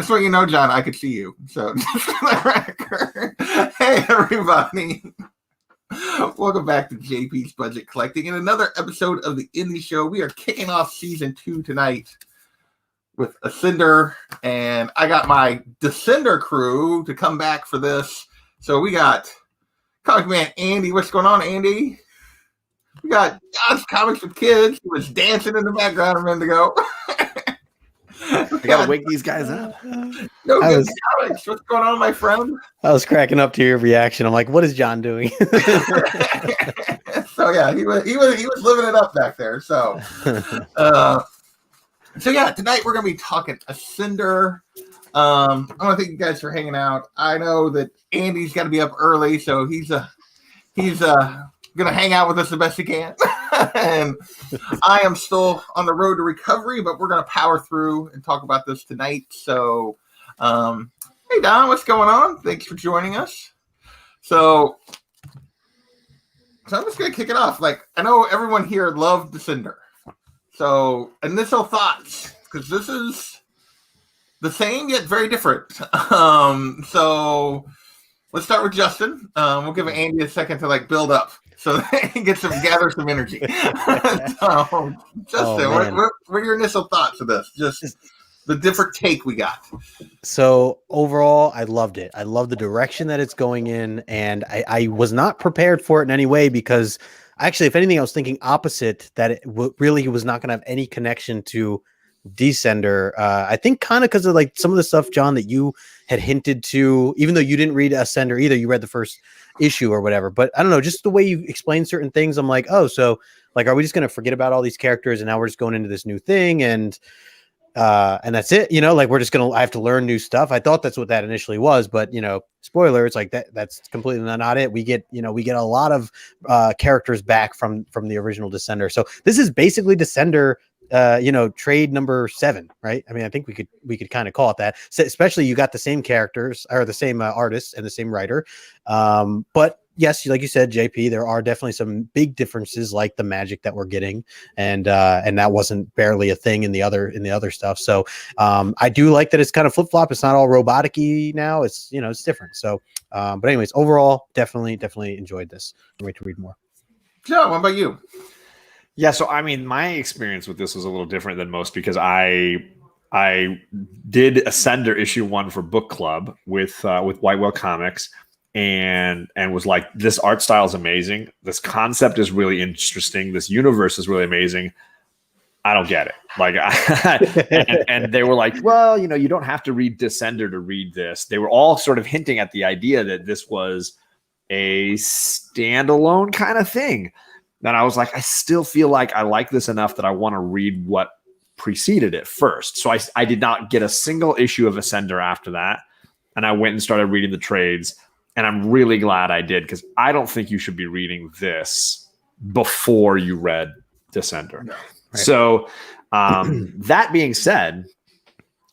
just so you know, John, I could see you. So, just for the record. Hey, everybody. Welcome back to JP's Budget Collecting and another episode of the Indie Show. We are kicking off season 2 tonight with Ascender, and I got my Descender crew to come back for this. So we got Comic Man Andy. What's going on, Andy? We got John's Comics with Kids, who was dancing in the background a minute ago. I gotta wake these guys up. No good Comics. What's going on, my friend? I was cracking up to your reaction. I'm like, what is John doing? So yeah, he was living it up back there. So yeah, tonight we're gonna be talking Ascender. I want to thank you guys for hanging out. I know that Andy's got to be up early, so he's gonna hang out with us the best he can. And I am still on the road to recovery, but we're gonna power through and talk about this tonight. So, hey Don, what's going on? Thanks for joining us. So I'm just gonna kick it off. Like, I know everyone here loved Descender. So initial thoughts, because this is the same yet very different. So let's start with Justin. We'll give Andy a second to build up so that he gets gather some energy. So, Justin, what are your initial thoughts of this? Just the different take we got. So overall, I loved it. I love the direction that it's going in, and I was not prepared for it in any way because actually, if anything, I was thinking opposite, that it really was not going to have any connection to Descender. I think kind of because of some of the stuff, John, that you had hinted to, even though you didn't read Ascender either, you read the first issue or whatever. But I don't know, just the way you explain certain things, I'm like, oh, so are we just going to forget about all these characters and now we're just going into this new thing and that's it, we're just I have to learn new stuff. I thought that's what that initially was, but spoiler, it's that's completely not it. We get a lot of characters back from the original Descender. So this is basically Descender, trade number 7, right? I mean, I think we could kind of call it that. So especially you got the same characters or the same artists and the same writer. But yes, like you said, JP, there are definitely some big differences, like the magic that we're getting, and that wasn't barely a thing in the other stuff. So I do like that it's kind of flip flop. It's not all robotic-y now. It's it's different. So, but anyways, overall, definitely enjoyed this. Can't wait to read more. Joe, what about you? Yeah, so I mean, my experience with this was a little different than most because I did Ascender issue 1 for book club with White Whale Comics. And was like, this art style is amazing. This concept is really interesting. This universe is really amazing. I don't get it. And they were like, well, you don't have to read Descender to read this. They were all sort of hinting at the idea that this was a standalone kind of thing. And I was like, I still feel like I like this enough that I want to read what preceded it first. So I did not get a single issue of Ascender after that. And I went and started reading the trades. And I'm really glad I did, because I don't think you should be reading this before you read Descender. No, right. So that being said,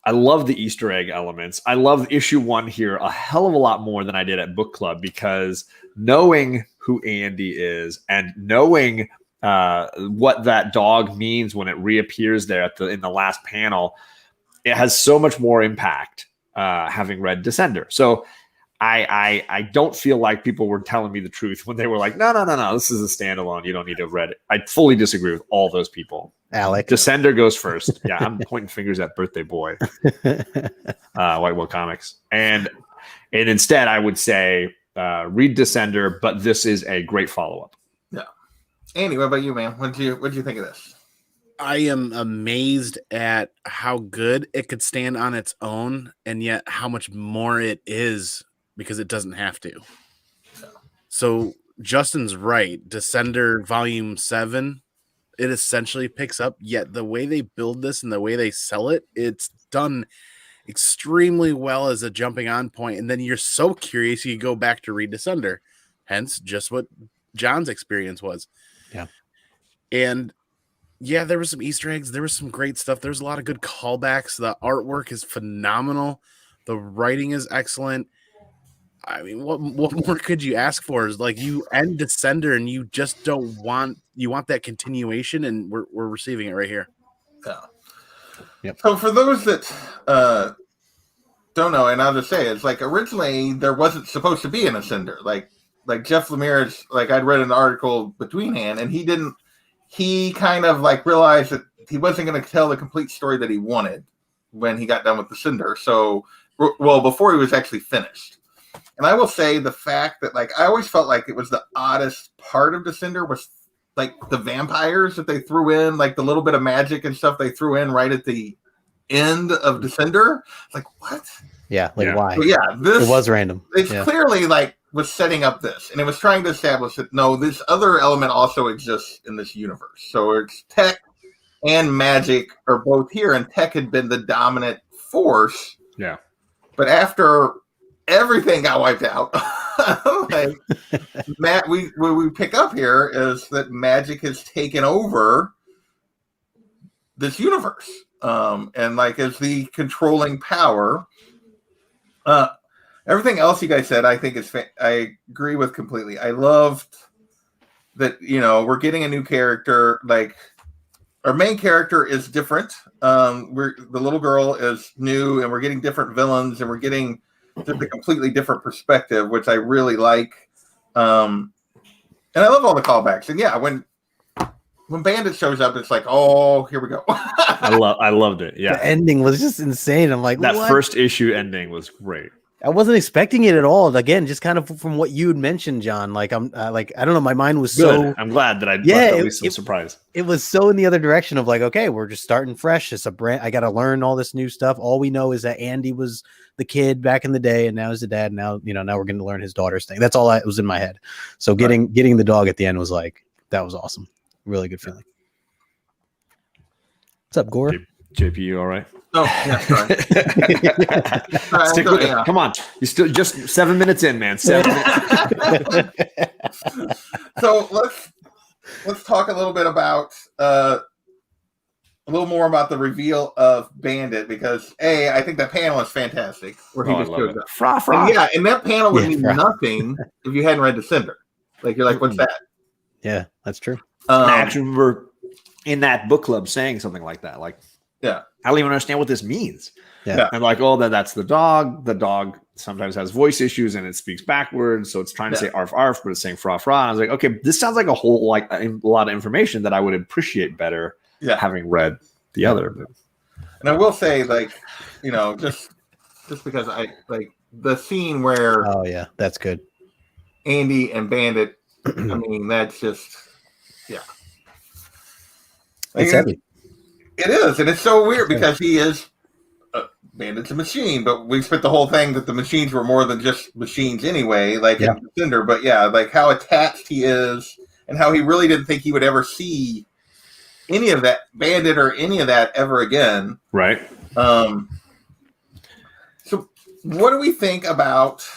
I love the Easter egg elements. I love issue 1 here a hell of a lot more than I did at book club, because knowing who Andy is and knowing what that dog means when it reappears there in the last panel, it has so much more impact having read Descender. So I don't feel like people were telling me the truth when they were like, no, this is a standalone. You don't need to have read it. I fully disagree with all those people. Alec. Descender goes first. Yeah, I'm pointing fingers at birthday boy. White Whale Comics. And instead, I would say read Descender, but this is a great follow-up. Yeah. Andy, what about you, man? What did you think of this? I am amazed at how good it could stand on its own, and yet how much more it is, because it doesn't have to. So Justin's right. Descender Volume 7, it essentially picks up, yet the way they build this and the way they sell it, it's done extremely well as a jumping on point. And then you're so curious, you go back to read Descender. Hence, just what John's experience was. Yeah. And yeah, there were some Easter eggs. There was some great stuff. There's a lot of good callbacks. The artwork is phenomenal. The writing is excellent. I mean, what more could you ask for? Is you end Descender and you just don't want that continuation, and we're receiving it right here. Yeah. Yep. So for those that don't know, and I'll just say it's like originally there wasn't supposed to be an Ascender. Like Jeff Lemire's, like I'd read an article betweenhand, and he didn't. He kind of like realized that he wasn't going to tell the complete story that he wanted when he got done with the Cinder. So, well, before he was actually finished. And I will say the fact that like I always felt like it was the oddest part of Descender was like the vampires that they threw in, like the little bit of magic and stuff they threw in right at the end of Descender. Like what? Yeah, like Yeah. why? But yeah, this It was random. It's Yeah. clearly like was setting up this, and it was trying to establish that no, this other element also exists in this universe. So it's tech and magic are both here, and tech had been the dominant force. Yeah. But after everything got wiped out, like Matt, what we pick up here is that magic has taken over this universe, and like as the controlling power. Everything else you guys said, I think I agree with completely. I loved that, we're getting a new character. Like our main character is different. The little girl is new, and we're getting different villains, and we're getting just a completely different perspective, which I really like. And I love all the callbacks. And yeah, when Bandit shows up, it's like, oh, here we go. I loved it. Yeah. The ending was just insane. I'm like, That what? first issue ending was great. I wasn't expecting it at all. Again, just kind of from what you had mentioned, John. Like I'm like I don't know. My mind was Good. so I'm glad that I left at least some surprise. it was so in the other direction of like, okay, we're just starting fresh. It's a brand. I got to learn all this new stuff. All we know is that Andy was the kid back in the day, and now he's the dad. Now now we're going to learn his daughter's thing. That's all that was in my head. So getting the dog at the end was like that was awesome. Really good feeling. What's up, Gore? JP, you all right? Oh, yeah, sorry. Stick with it. Come on. You still just 7 minutes in, man. 7 minutes. So let's talk a little bit about a little more about the reveal of Bandit, because I think that panel is fantastic where he just shows up. Fra, fra. And and that panel would mean fra. nothing if you hadn't read Descender. Like you're like, what's that? Yeah, that's true. I actually remember in that book club saying something like that. Like, yeah, I don't even understand what this means. Yeah. And like, oh, that's the dog. The dog sometimes has voice issues and it speaks backwards. So it's trying to say arf, arf, but it's saying fra, fra. And I was like, okay, this sounds like a whole, like a lot of information that I would appreciate better having read the other. And I will say, like, just because I like the scene where Oh yeah, that's good. Andy and Bandit, I mean, that's just, It's heavy. It is, and it's so weird because he is Bandit's a machine, but we spent the whole thing that the machines were more than just machines anyway, like in Cinder. But yeah, like how attached he is, and how he really didn't think he would ever see any of that Bandit or any of that ever again. Right. So, what do we think about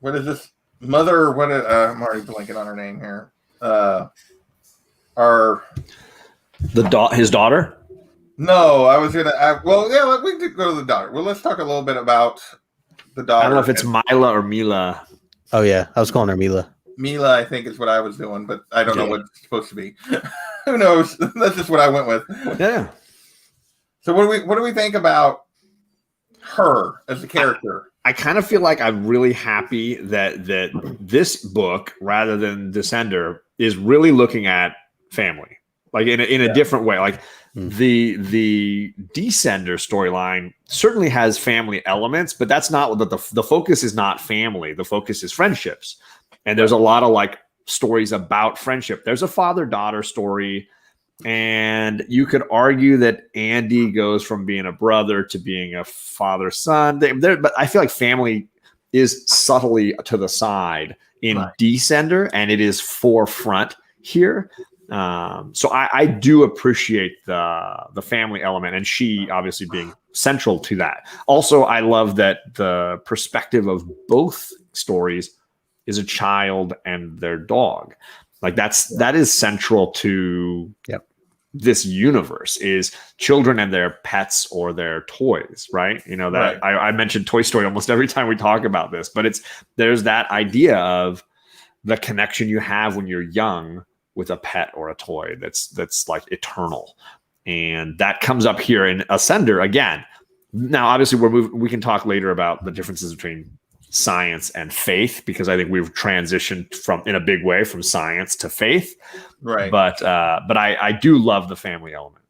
what is this mother? What I'm already blanking on her name here. His daughter. No, I was gonna. We could go to the daughter. Well, let's talk a little bit about the daughter. I don't know if it's Mila or Mila. Oh yeah, I was calling her Mila. Mila, I think, is what I was doing, but I don't know what it's supposed to be. Who knows? That's just what I went with. Yeah. So what do we think about her as a character? I kind of feel like I'm really happy that this book, rather than Descender, is really looking at family, like in a different way. Like the Descender storyline certainly has family elements, but that's not what the focus is. Not family. The focus is friendships, and there's a lot of like stories about friendship. There's a father-daughter story. And you could argue that Andy goes from being a brother to being a father-son. But I feel like family is subtly to the side in Descender, and it is forefront here. So I do appreciate the family element, and she obviously being central to that. Also, I love that the perspective of both stories is a child and their dog. Like that is central to this universe, is children and their pets or their toys, right? I mentioned Toy Story almost every time we talk about this, but there's that idea of the connection you have when you're young with a pet or a toy that's like eternal. And that comes up here in Ascender again. Now, obviously, we can talk later about the differences between science and faith, because I think we've transitioned in a big way from science to faith. Right. But I do love the family element.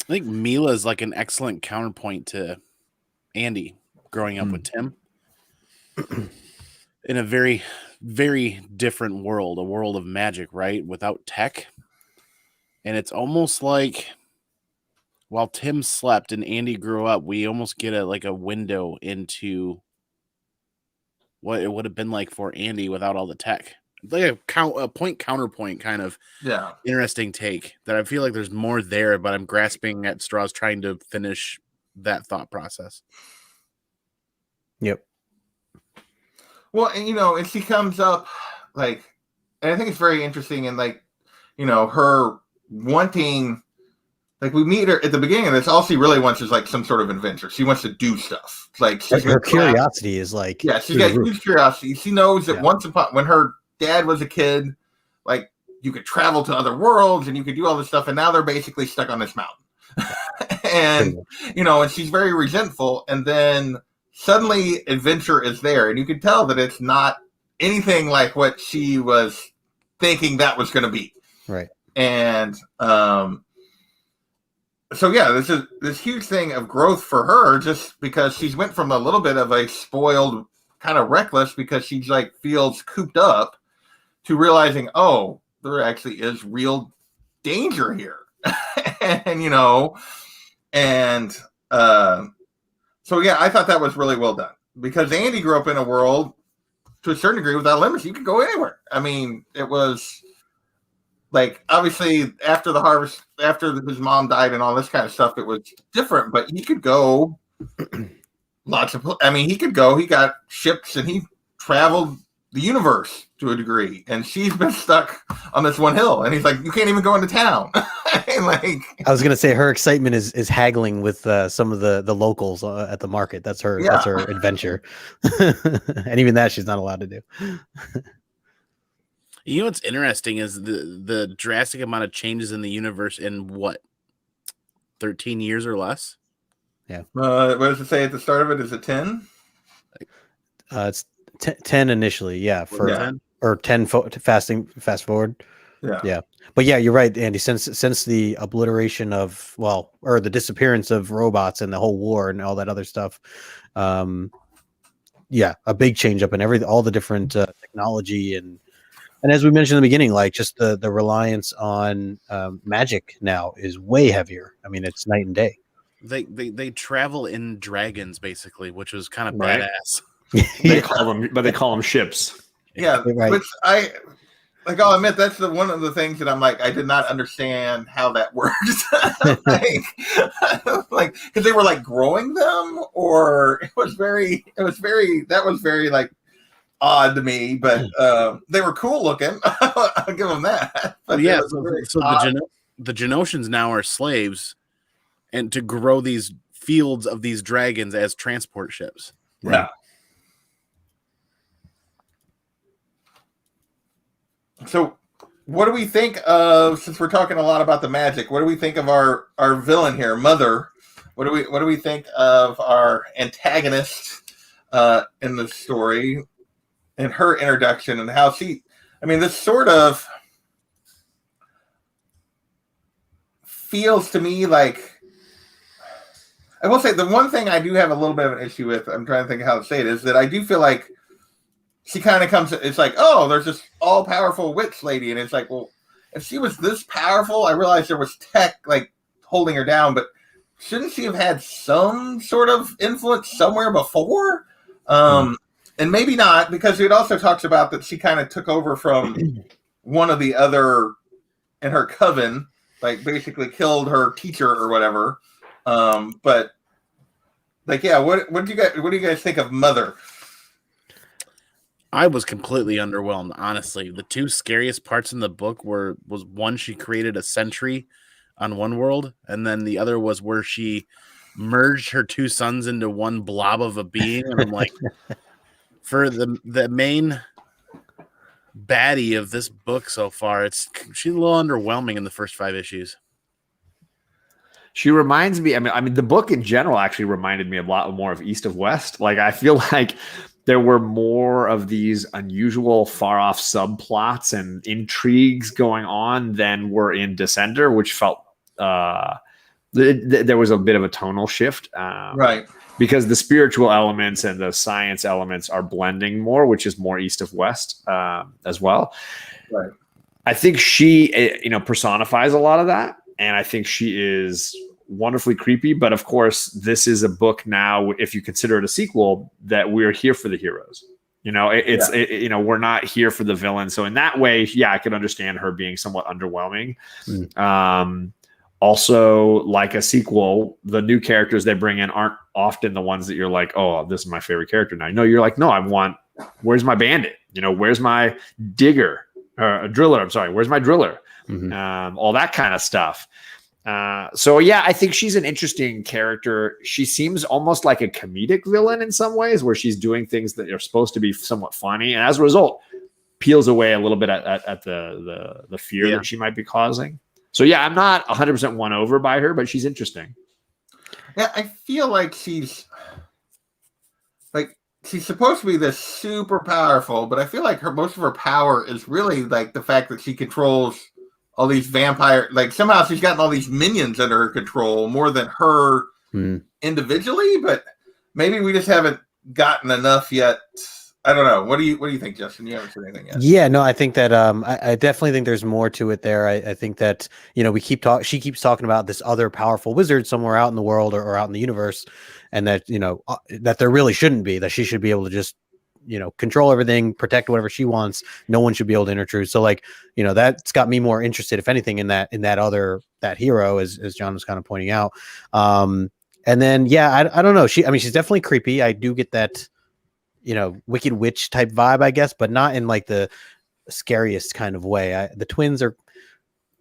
I think Mila is like an excellent counterpoint to Andy growing up with Tim in a very, very different world, a world of magic, right? Without tech. And it's almost like while Tim slept and Andy grew up, we almost get a window into what it would have been like for Andy without all the tech. Like a point counterpoint kind of interesting take that I feel like there's more there, but I'm grasping at straws trying to finish that thought process. Yep. Well, and and she comes up and I think it's very interesting, and her wanting, we meet her at the beginning of this. All she really wants is some sort of adventure. She wants to do stuff. Her curiosity is she's got huge curiosity. She knows that when her dad was a kid, you could travel to other worlds and you could do all this stuff, and now they're basically stuck on this mountain. And and she's very resentful, and then suddenly adventure is there, and you can tell that it's not anything like what she was thinking that was going to be. Right. And so this is this huge thing of growth for her, just because she's went from a little bit of a spoiled, kind of reckless, because she's feels cooped up, to realizing, oh, there actually is real danger here. And so I thought that was really well done, because Andy grew up in a world to a certain degree without limits. You could go anywhere. I mean, it was obviously after the harvest, after his mom died and all this kind of stuff, it was different, but he could go he could go, he got ships and he traveled the universe to a degree, and she's been stuck on this one hill, and he's like, you can't even go into town. I was gonna say her excitement is haggling with some of the locals at the market. That's her adventure. And even that she's not allowed to do. What's interesting is the drastic amount of changes in the universe in 13 years or less. Yeah. What does it say at the start of it? Is it 10? It's 10 initially, or 10 fast forward. Yeah. But you're right, Andy. Since the obliteration of the disappearance of robots and the whole war and all that other stuff, a big change up in all the different technology and as we mentioned in the beginning, just the reliance on magic now is way heavier. I mean, it's night and day. They travel in dragons basically, which was kind of badass. They call them ships. Yeah, right. Which I'll admit, that's one of the things that I'm I did not understand how that works. Because they were growing them, or it was very odd to me, but they were cool looking. I'll give them that. But the Genosians now are slaves, and to grow these fields of these dragons as transport ships. Yeah. So, what do we think of, since we're talking a lot about the magic, what do we think of our villain here, Mother? What do we think of our antagonist in the story, and her introduction, and how this sort of feels to me I will say the one thing I do have a little bit of an issue with, I'm trying to think of how to say it, is that I do feel she kind of comes, it's oh, there's this all-powerful witch lady, and it's well, if she was this powerful, I realized there was tech holding her down, but shouldn't she have had some sort of influence somewhere before? And maybe not, because it also talks about that she kind of took over from one of the other in her coven, basically killed her teacher or whatever. But what do you guys think of Mother? I was completely underwhelmed, honestly. The two scariest parts in the book was one, she created a sentry on one world, and then the other was where she merged her two sons into one blob of a being. And I'm for the main baddie of this book so far, she's a little underwhelming in the first 5 issues. She reminds me. I mean, the book in general actually reminded me a lot more of East of West. Like, I feel like there were more of these unusual, far-off subplots and intrigues going on than were in Descender, which felt there was a bit of a tonal shift, Right. because the spiritual elements and the science elements are blending more, which is more East of West as well. Right. I think she, personifies a lot of that. And I think she is wonderfully creepy. But of course, this is a book now, if you consider it a sequel, that we're here for the heroes. We're not here for the villain. So in that way, yeah, I could understand her being somewhat underwhelming. Also, like a sequel, the new characters they bring in aren't often the ones that you're like, oh, this is my favorite character now. No, you're like, no, where's my bandit? Where's my driller? I'm sorry. Where's my driller? All that kind of stuff. So yeah, I think she's an interesting character. She seems almost like a comedic villain in some ways, where she's doing things that are supposed to be somewhat funny, and as a result, peels away a little bit at the fear that she might be causing. So yeah, I'm not 100% won over by her, but she's interesting. Yeah, I feel like she's supposed to be this super powerful, but I feel like most of her power is really like the fact that she controls all these vampire. Like somehow she's gotten all these minions under her control more than her individually. But maybe we just haven't gotten enough yet. I don't know. What do you think, Justin? You haven't said anything yet. Yeah, no, I think that I definitely think there's more to it there. I think that she keeps talking about this other powerful wizard somewhere out in the world or out in the universe, and that that there really shouldn't be. That she should be able to just control everything, protect whatever she wants. No one should be able to intrude. So that's got me more interested, if anything, in that hero, as John was kind of pointing out. And then I don't know. She's definitely creepy. I do get that. Wicked witch type vibe, I guess, but not in like the scariest kind of way. The twins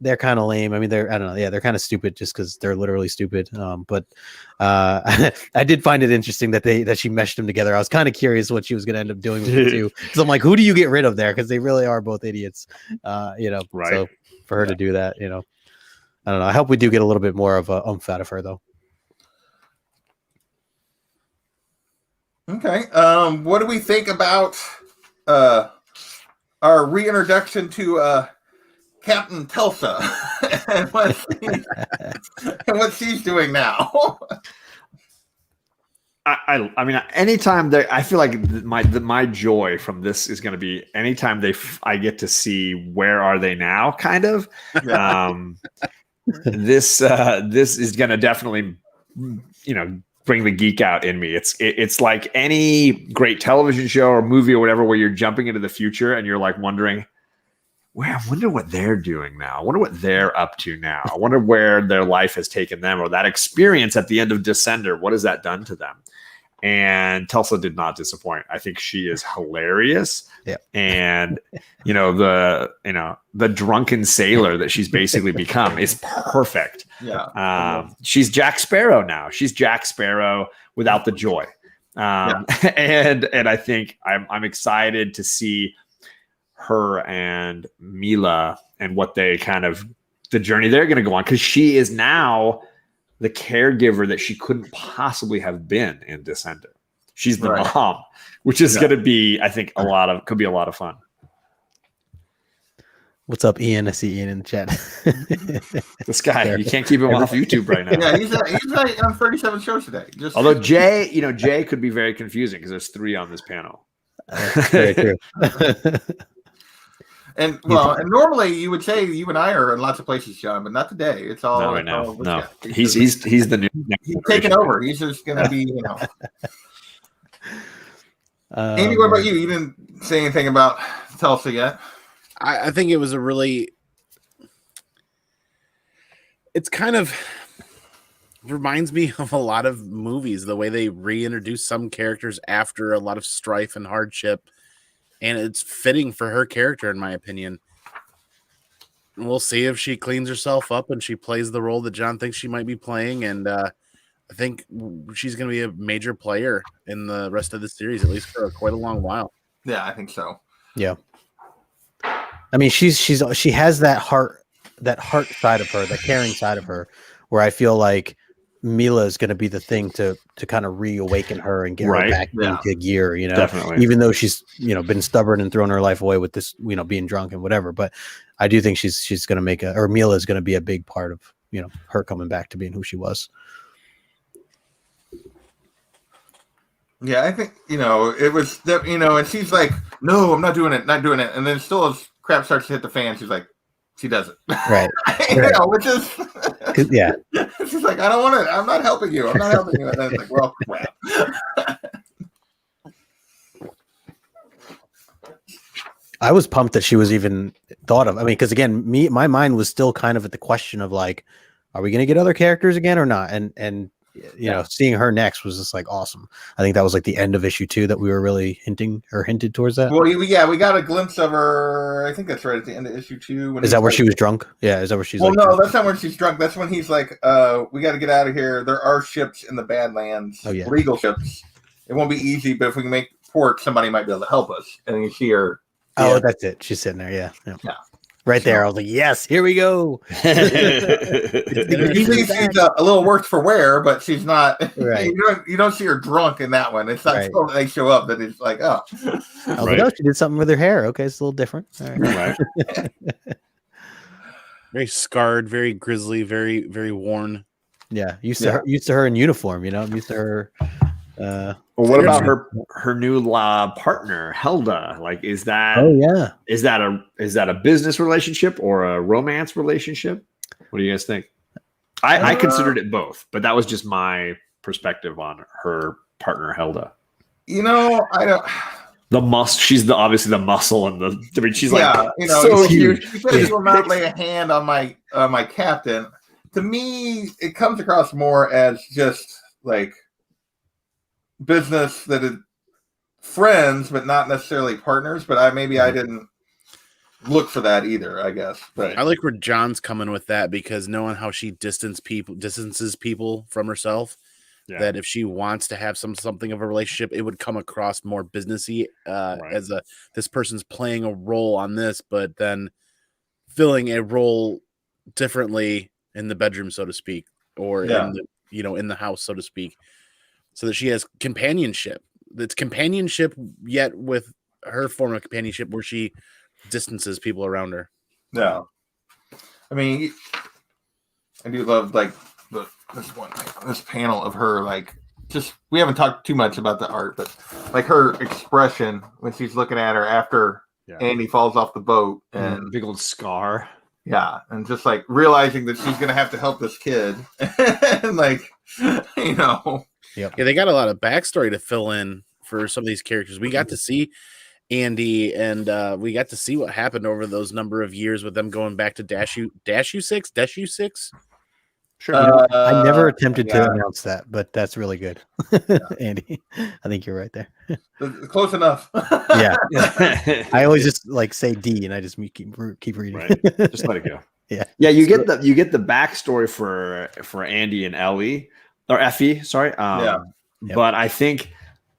they're kind of lame. I mean, I don't know. Yeah, they're kind of stupid just because they're literally stupid. But I did find it interesting that she meshed them together. I was kind of curious what she was going to end up doing with the two. Because I'm like, who do you get rid of there? Because they really are both idiots. Right. So for her to do that, I don't know. I hope we do get a little bit more of a out of her though. Okay. What do we think about our reintroduction to Captain Tulsa and what she's doing now? I mean, anytime I feel like my joy from this is going to be anytime I get to see where are they now, kind of. Yeah. This is going to definitely, bring the geek out in me. It's like any great television show or movie or whatever, where you're jumping into the future and you're like wondering, I wonder what they're doing now. I wonder what they're up to now. I wonder where their life has taken them, or that experience at the end of Descender. What has that done to them? And Tulsa did not disappoint. I think she is hilarious. Yeah. And the drunken sailor that she's basically become is perfect. Yeah. She's Jack Sparrow now. She's Jack Sparrow without the joy. And I think I'm excited to see her and Mila and what they the journey they're going to go on, because she is now the caregiver that she couldn't possibly have been in Descender. She's the mom, which is going to be, I think, could be a lot of fun. What's up, Ian? I see Ian in the chat. This guy, you can't keep him off YouTube right now. Yeah, he's on 37 shows today. Although Jay could be very confusing because there's 3 on this panel. Very true. And normally you would say you and I are in lots of places, John, but not today. It's all not right now. No, he's the new. He's taking over. He's just going to be, Andy, what about you? You didn't say anything about Tulsa yet. I think it was it's kind of reminds me of a lot of movies, the way they reintroduce some characters after a lot of strife and hardship. And it's fitting for her character, in my opinion. And we'll see if she cleans herself up and she plays the role that John thinks she might be playing. And I think she's going to be a major player in the rest of the series, at least for quite a long while. Yeah, I think so. Yeah. I mean, she has that heart side of her, that caring side of her, where I feel like Mila is going to be the thing to kind of reawaken her and get her back into gear, Definitely. even though she's, been stubborn and thrown her life away with this, being drunk and whatever. But I do think she's going to or Mila is going to be a big part of, her coming back to being who she was. Yeah, I think, it was that, and she's like, no, I'm not doing it. And then still as crap starts to hit the fan, she's like, she does it. Right. Which is, yeah. She's like, I don't want to, I'm not helping you. And then it's like, well, crap. I was pumped that she was even thought of. I mean, because again, my mind was still kind of at the question of like, are we going to get other characters again or not? And seeing her next was just like awesome. I think that was like the end of issue 2 that we were really hinted towards that. Well, we got a glimpse of her. I think that's right at the end of issue 2. Is that where she was drunk? Yeah, is that where she's? Well, no, that's not when she's drunk. That's when he's like, we got to get out of here. There are ships in the Badlands, legal ships. It won't be easy, but if we can make port, somebody might be able to help us. And then you see her. Oh, that's it. She's sitting there. Yeah. Right there. I was like, yes, here we go. She's a little worse for wear, but she's not. Right. You don't see her drunk in that one. It's not until they show up that it's like, oh. I was like, oh, she did something with her hair. Okay, it's a little different. All right. Very scarred, very grisly, very, very worn. Yeah, used to her in uniform. I'm used to her. Well, what about her new partner, Helda? Like, is that? Oh yeah. Is that a business relationship or a romance relationship? What do you guys think? I considered it both, but that was just my perspective on her partner, Helda. I don't. She's obviously the muscle and the. I mean, she's so huge. She says she will not lay a hand on my captain. To me, it comes across more as just like business that is friends, but not necessarily partners. But I didn't look for that either, I guess. But I like where John's coming with that, because knowing how she distances people from herself, that if she wants to have something of a relationship, it would come across more businessy as this person's playing a role on this, but then filling a role differently in the bedroom, so to speak, or in the in the house, so to speak. So that she has companionship. That's companionship, yet with her form of companionship where she distances people around her. Yeah. I mean, I do love like this panel of her, like, just, we haven't talked too much about the art, but like her expression when she's looking at her after Andy falls off the boat and big old scar. Yeah, and just like realizing that she's gonna have to help this kid, and like, Yep. Yeah, they got a lot of backstory to fill in for some of these characters. We got to see Andy, and we got to see what happened over those number of years with them going back to Dashu 6. Sure. I never attempted to announce that, but that's really good, Andy. I think you're right there. Close enough. Yeah. I always just like say D, and I just keep reading. Right. Just let it go. Yeah. Yeah. You get the backstory for Andy and Ellie. Or Effie, sorry. But I think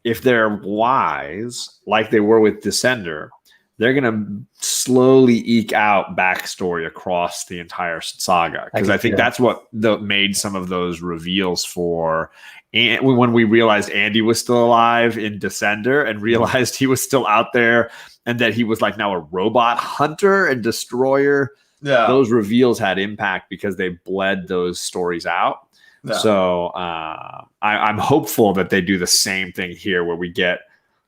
if they're wise, like they were with Descender, they're going to slowly eke out backstory across the entire saga. Because I think that's what made some of those reveals for. And when we realized Andy was still alive in Descender and realized he was still out there and that he was like now a robot hunter and destroyer. Yeah. Those reveals had impact because they bled those stories out. No. So I'm hopeful that they do the same thing here, where we get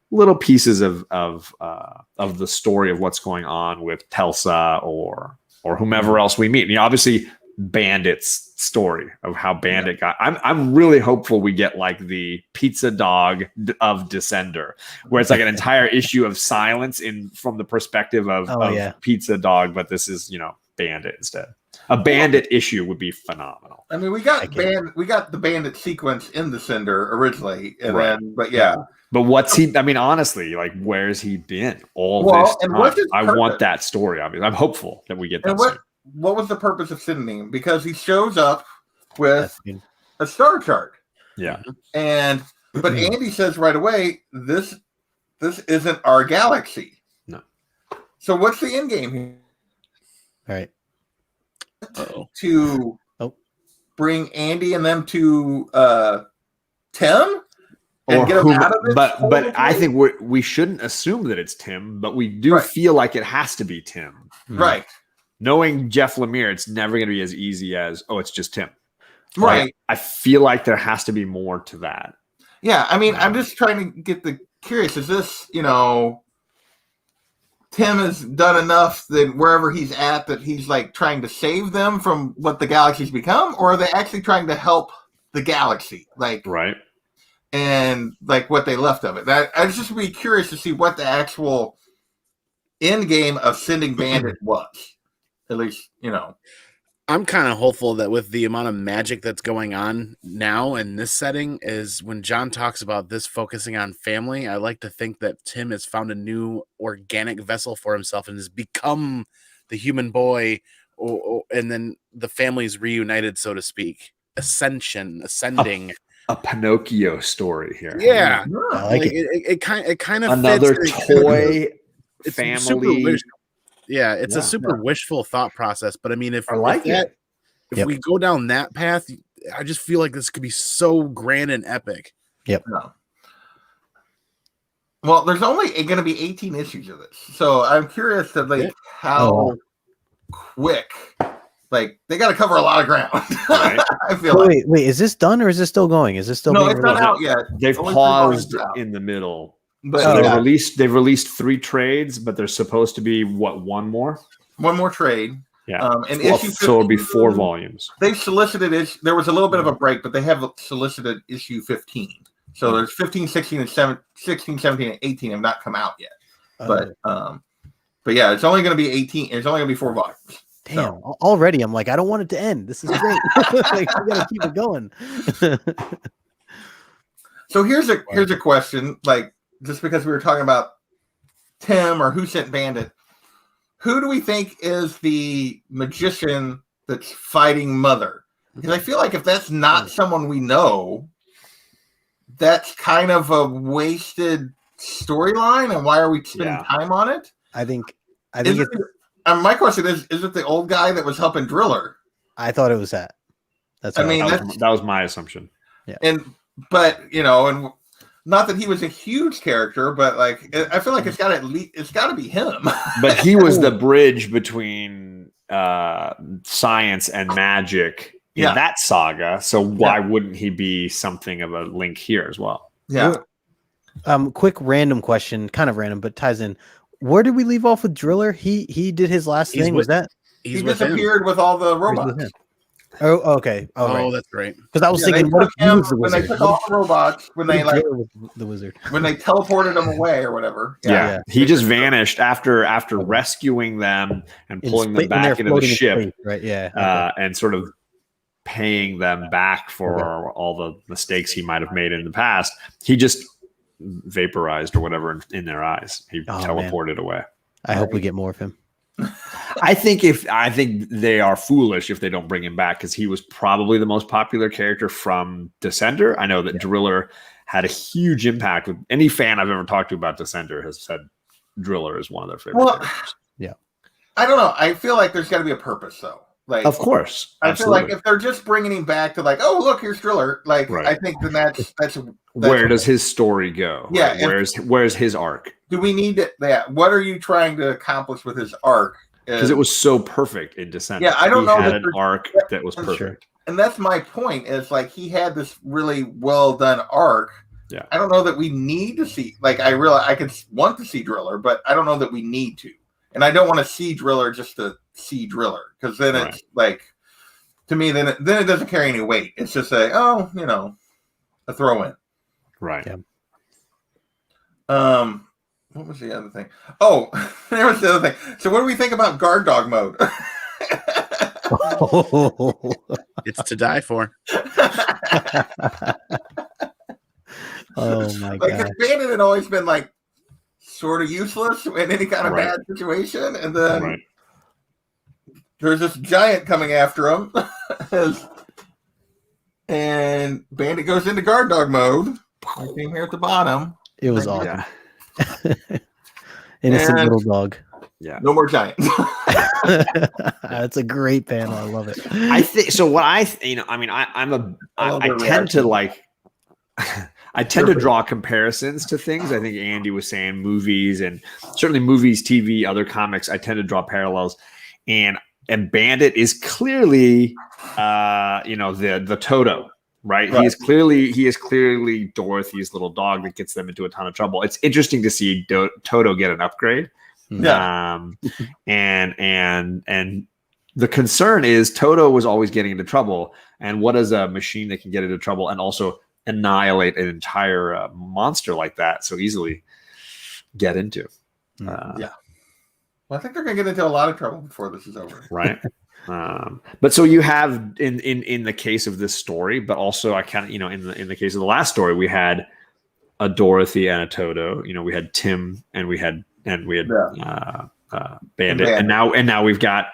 little pieces of the story of what's going on with Telsa or whomever else we meet. Obviously, Bandit's story of how Bandit got. I'm really hopeful we get like the pizza dog of Descender, where it's like an entire issue of silence from the perspective of Pizza Dog, but this is Bandit instead. A Bandit issue would be phenomenal. I mean, we got the Bandit sequence in Descender originally, and then, but But what's he? I mean, honestly, like, where's he been all this time? I want that story. I mean, I'm hopeful that we get that. What was the purpose of sending him? Because he shows up with a star chart. Yeah, but Andy says right away, this isn't our galaxy. No. So what's the end game here? All right. To bring Andy and them to Tim and Or get them out of it. but I think we shouldn't assume that it's Tim, but we do feel like it has to be Tim. Right. Knowing Jeff Lemire, it's never going to be as easy as, it's just Tim. Right. I feel like there has to be more to that. Yeah, I mean, I'm just trying to get curious. Is this, Tim has done enough that wherever he's at that he's like trying to save them from what the galaxy's become, or are they actually trying to help the galaxy? Right. And like what they left of it. I just be curious to see what the actual end game of sending Bandit was. At least, I'm kind of hopeful that with the amount of magic that's going on now in this setting is when John talks about this focusing on family, I like to think that Tim has found a new organic vessel for himself and has become the human boy, and then the family's reunited, so to speak. Ascending. A Pinocchio story here. Yeah. I like it. It kind of Another fits toy it's family. It's a super wishful thought process, but I mean, if we go down that path, I just feel like this could be so grand and epic. Yep. No. Well, there's only going to be 18 issues of this, so I'm curious to how quick. They got to cover a lot of ground. Right. I feel like. Wait, is this done or is this still going? Is this still? No, being it's not released? out yet. They've Only paused 3 volumes out. in the middle. But So they've released 3 trades, but there's supposed to be one more? one more trade. Yeah. And Well, issue so it'll be 15, 4 volumes. They've solicited there was a little bit of a break, but they have solicited issue 15. So there's 15, 16, and 16, 17, and 18 have not come out yet. But yeah, it's only going to be 18. It's only going to be 4 volumes. Damn! Already, I'm like, I don't want it to end. This is great. We gotta keep it going. So here's a question. Just because we were talking about Tim or who sent Bandit, who do we think is the magician that's fighting Mother? Because I feel like if that's not someone we know, that's kind of a wasted storyline. And why are we spending time on it? I think it's. My question is it the old guy that was helping Driller? I thought it was that. That's. That was my assumption. Yeah. But and not that he was a huge character, but I feel like it's got to be him. But he was the bridge between science and magic in that saga. So why wouldn't he be something of a link here as well? Yeah. Quick random question, kind of random, but ties in. Where did we leave off with Driller? He did his last thing. Was that he disappeared with all the robots? Oh, okay. Oh, that's right. Because I was thinking, what if he was the when wizard? they took all the robots, when they the wizard, when they teleported them away or whatever. Yeah. He just vanished after rescuing them and pulling them back into the ship, space, right? Yeah, and sort of paying them back for all the mistakes he might have made in the past. He just vaporized or whatever in their eyes. He teleported away. I hope we get more of him. I think they are foolish if they don't bring him back, because he was probably the most popular character from Descender. I know that Driller had a huge impact with any fan I've ever talked to about Descender has said Driller is one of their favorite characters. Yeah. I don't know. I feel like there's got to be a purpose though. Of course. I feel like if they're just bringing him back to oh, look, here's Driller. I think then that's where does his story go? Yeah. Right? Where's his arc? Do we need that? What are you trying to accomplish with his arc? Because it was so perfect in Descent. Yeah, I don't know. He had an arc that was perfect. Sure. And that's my point, is he had this really well done arc. Yeah. I don't know that we need to see, I could want to see Driller, but I don't know that we need to. And I don't want to see Driller just to see Driller, because then it's to me, then it doesn't carry any weight. It's just a throw in. Right. Yeah. What was the other thing? Oh, there was the other thing. So what do we think about guard dog mode? It's to die for. Oh my god! Bandit had always been sort of useless in any kind of bad situation, and then there's this giant coming after him, and Bandit goes into guard dog mode. I came here at the bottom. It was awesome. Innocent little dog. Yeah. No more giants. That's a great panel. I love it. I think so. What I mean, I tend to like. I tend to draw comparisons to things. I think Andy was saying movies, and certainly movies, TV, other comics. I tend to draw parallels, and Bandit is clearly, the Toto, right? He is clearly Dorothy's little dog that gets them into a ton of trouble. It's interesting to see Toto get an upgrade. Yeah. And the concern is Toto was always getting into trouble, and what is a machine that can get into trouble and also annihilate an entire monster like that so easily get into? Yeah. Well, I think they're going to get into a lot of trouble before this is over. Right. But so you have in the case of this story, but also I kind of, in the case of the last story, we had a Dorothy and a Toto. We had Tim and we had Bandit, and now we've got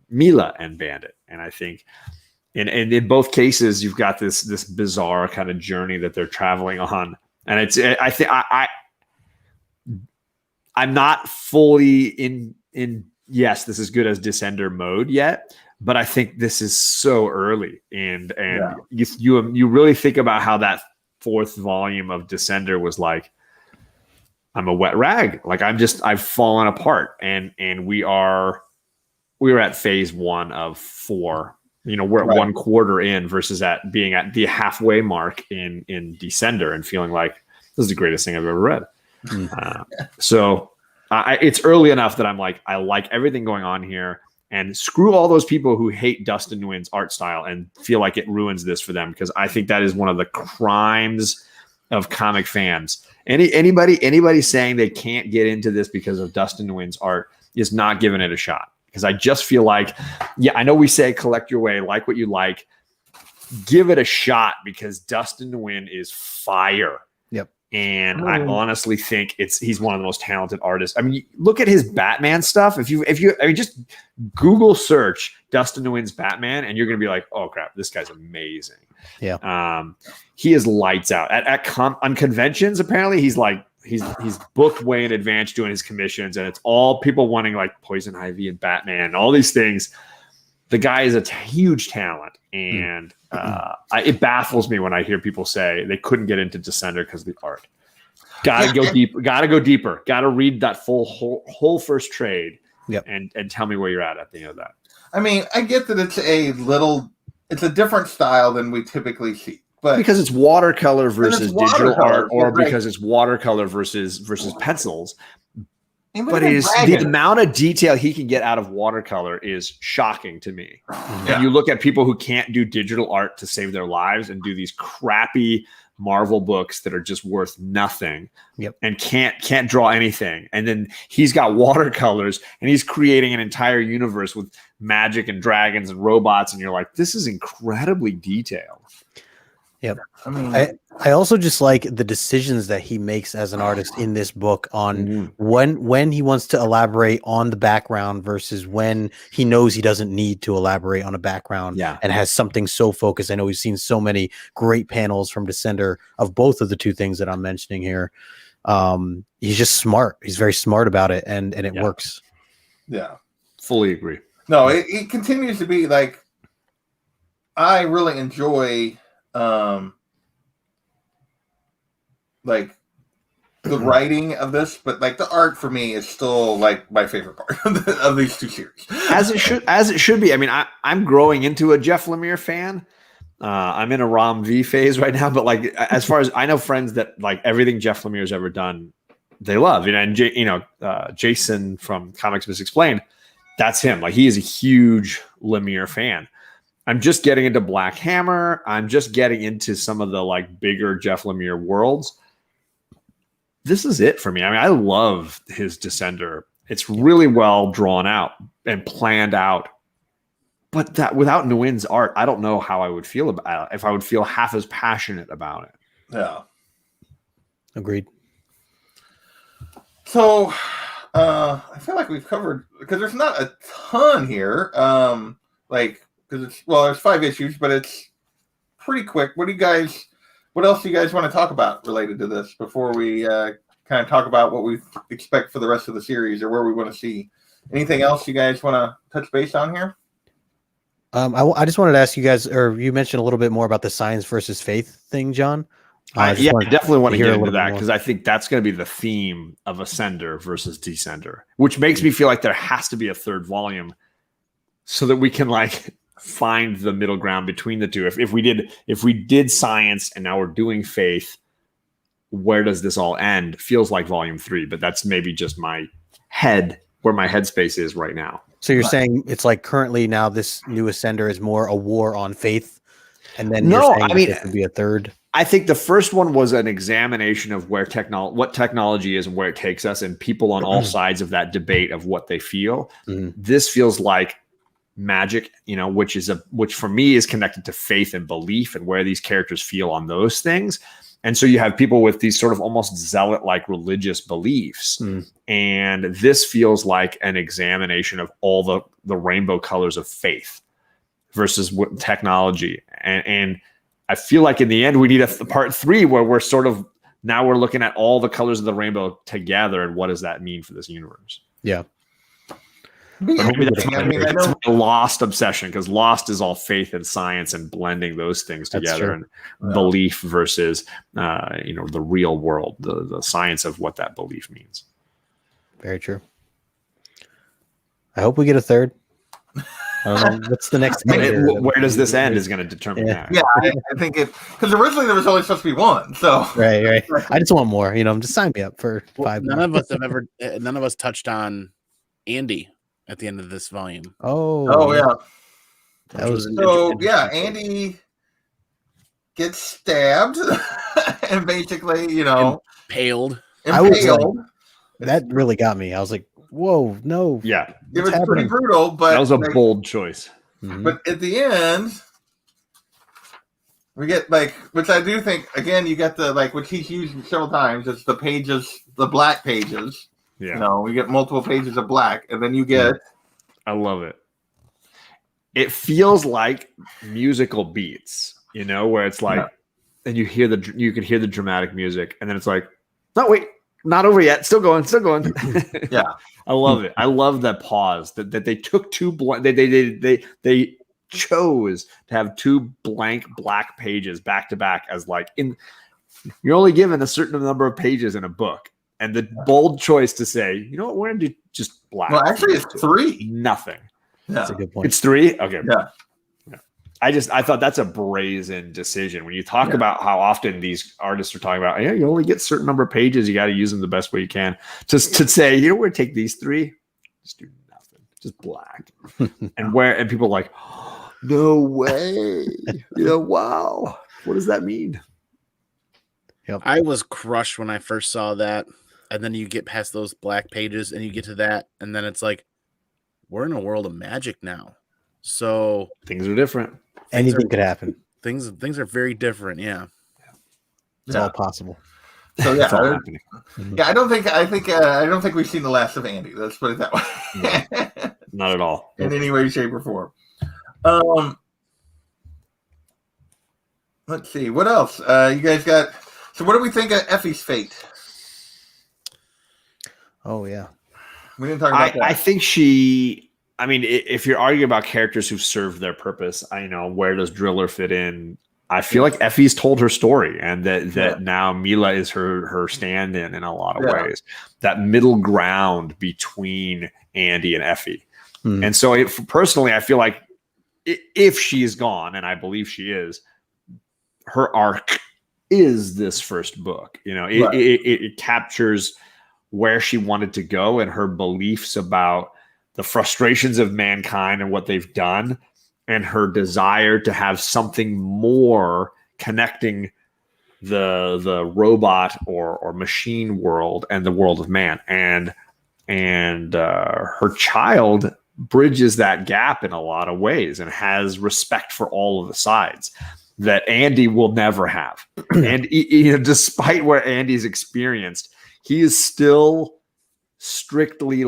Mila and Bandit. And I think in both cases you've got this bizarre kind of journey that they're traveling on, and I'm not fully in yes, this is good as Descender mode yet, but I think this is so early, and you really think about how that fourth volume of Descender was like, I'm a wet rag, like I've fallen apart, and we're at phase 1 of 4. We're at 1 quarter in versus at being at the halfway mark in Descender and feeling like this is the greatest thing I've ever read. So it's early enough that I'm like, I like everything going on here, and screw all those people who hate Dustin Nguyen's art style and feel like it ruins this for them, because I think that is one of the crimes of comic fans. Anybody saying they can't get into this because of Dustin Nguyen's art is not giving it a shot. Because I just feel like, I know we say collect your way, like what you like, give it a shot, because Dustin Nguyen is fire. Yep. And I honestly think he's one of the most talented artists. I mean, look at his Batman stuff. If you just Google search Dustin Nguyen's Batman, and you're gonna be like, oh crap, this guy's amazing. Yeah. He is lights out on conventions. Apparently, he's booked way in advance doing his commissions, and it's all people wanting like Poison Ivy and Batman and all these things. The guy is a huge talent, and it baffles me when I hear people say they couldn't get into Descender because of the art. Gotta go deeper. Gotta go deeper. Gotta read that whole first trade. Yep. And tell me where you're at the end of that. I mean, I get that it's a different style than we typically see. But because it's watercolor versus digital art, or right. because it's watercolor versus pencils. But the amount of detail he can get out of watercolor is shocking to me. Yeah. And you look at people who can't do digital art to save their lives and do these crappy Marvel books that are just worth nothing. Yep. And can't draw anything. And then he's got watercolors and he's creating an entire universe with magic and dragons and robots. And you're like, this is incredibly detailed. Yep. I mean, I also just like the decisions that he makes as an artist in this book on when he wants to elaborate on the background versus when he knows he doesn't need to elaborate on a background and has something so focused. I know we've seen so many great panels from Descender of both of the two things that I'm mentioning here. He's just smart. He's very smart about it, and it works. Yeah. Fully agree. No, it continues to be like, I really enjoy like the writing of this, but like the art for me is still like my favorite part of these two series. As it should be. I mean, I'm growing into a Jeff Lemire fan. I'm in a Rom V phase right now, but like as far as I know, friends that like everything Jeff Lemire's ever done, they love. And Jason from Comics Misexplained, that's him. Like he is a huge Lemire fan. I'm just getting into Black Hammer. I'm just getting into some of the like bigger Jeff Lemire worlds. This is it for me. I mean, I love his Descender. It's really well drawn out and planned out. But that without Nguyen's art, I don't know how I would feel about it, if I would feel half as passionate about it. Yeah. Agreed. So I feel like we've covered, because there's not a ton here. Because there's 5 issues, but it's pretty quick. What else do you guys want to talk about related to this before we kind of talk about what we expect for the rest of the series or where we want to see Anything else you guys want to touch base on here? I just wanted to ask you guys, or you mentioned a little bit more about the science versus faith thing, John. I definitely want to get into that more. because I think that's going to be the theme of Ascender versus Descender, which makes me feel like there has to be a third volume so that we can like find the middle ground between the two. If we did science and now we're doing faith, where does this all end? Feels like volume 3, but that's maybe just my head, where my headspace is right now. So you're saying it's like currently now this new Ascender is more a war on faith, and then No, you're saying I mean, there could be a third. I think the first one was an examination of where what technology is and where it takes us, and people on all sides of that debate of what they feel. This feels like magic, which for me is connected to faith and belief and where these characters feel on those things. And so you have people with these sort of almost zealot-like religious beliefs. And this feels like an examination of all the rainbow colors of faith versus technology. And I feel like in the end, we need a part 3 where we're sort of, now we're looking at all the colors of the rainbow together. And what does that mean for this universe? Yeah. Maybe that's my Lost obsession, because Lost is all faith and science and blending those things together, and belief versus the real world, the science of what that belief means. Very true. I hope we get a third. I don't know. What's the next? Where does this end is going to determine that. Yeah, I think because originally there was only supposed to be one. So right. I just want more. Just sign me up for 5. None of us touched on Andy at the end of this volume. Oh yeah. That was Andy gets stabbed and basically, impaled. That really got me. I was like, whoa, no. Yeah. It was pretty brutal, but that was a bold choice. But at the end, we get which I do think, again, you get which he's used several times, it's the pages, the black pages. Yeah. We get multiple pages of black, and then you get. I love it. It feels like musical beats, where it's like, and you can hear the dramatic music, and then it's like, no, wait, not over yet, still going. Yeah, I love it. I love that pause that they took two blank. They chose to have 2 blank black pages back to back as you're only given a certain number of pages in a book. And the bold choice to say, you know what, we're going to do just black. Well, actually, it's 3. Nothing. Yeah. That's a good point. It's 3? Okay. Yeah. I thought that's a brazen decision. When you talk about how often these artists are talking about, you only get a certain number of pages, you got to use them the best way you can. Just to say, we're going to take these 3, just do nothing, just black. and people are like, oh, no way. Wow. What does that mean? Yep. I was crushed when I first saw that. And then you get past those black pages and you get to that. And then it's like, we're in a world of magic now. So things are different. Anything could happen. Things are very different. Yeah. It's all possible. So it's all happening. Yeah, I don't think we've seen the last of Andy. Let's put it that way. No, not at all. In any way, shape, or form. Let's see. What else? You guys got. So, what do we think of Effie's fate? Oh yeah, we didn't talk about that. I think she. I mean, if you're arguing about characters who've served their purpose, where does Driller fit in? I feel like Effie's told her story, and that now Mila is her stand-in a lot of ways. That middle ground between Andy and Effie, and so personally, I feel like if she's gone, and I believe she is, her arc is this first book. It captures where she wanted to go and her beliefs about the frustrations of mankind and what they've done, and her desire to have something more connecting the robot or machine world and the world of man. And her child bridges that gap in a lot of ways and has respect for all of the sides that Andy will never have. And despite where Andy's experienced, he is still strictly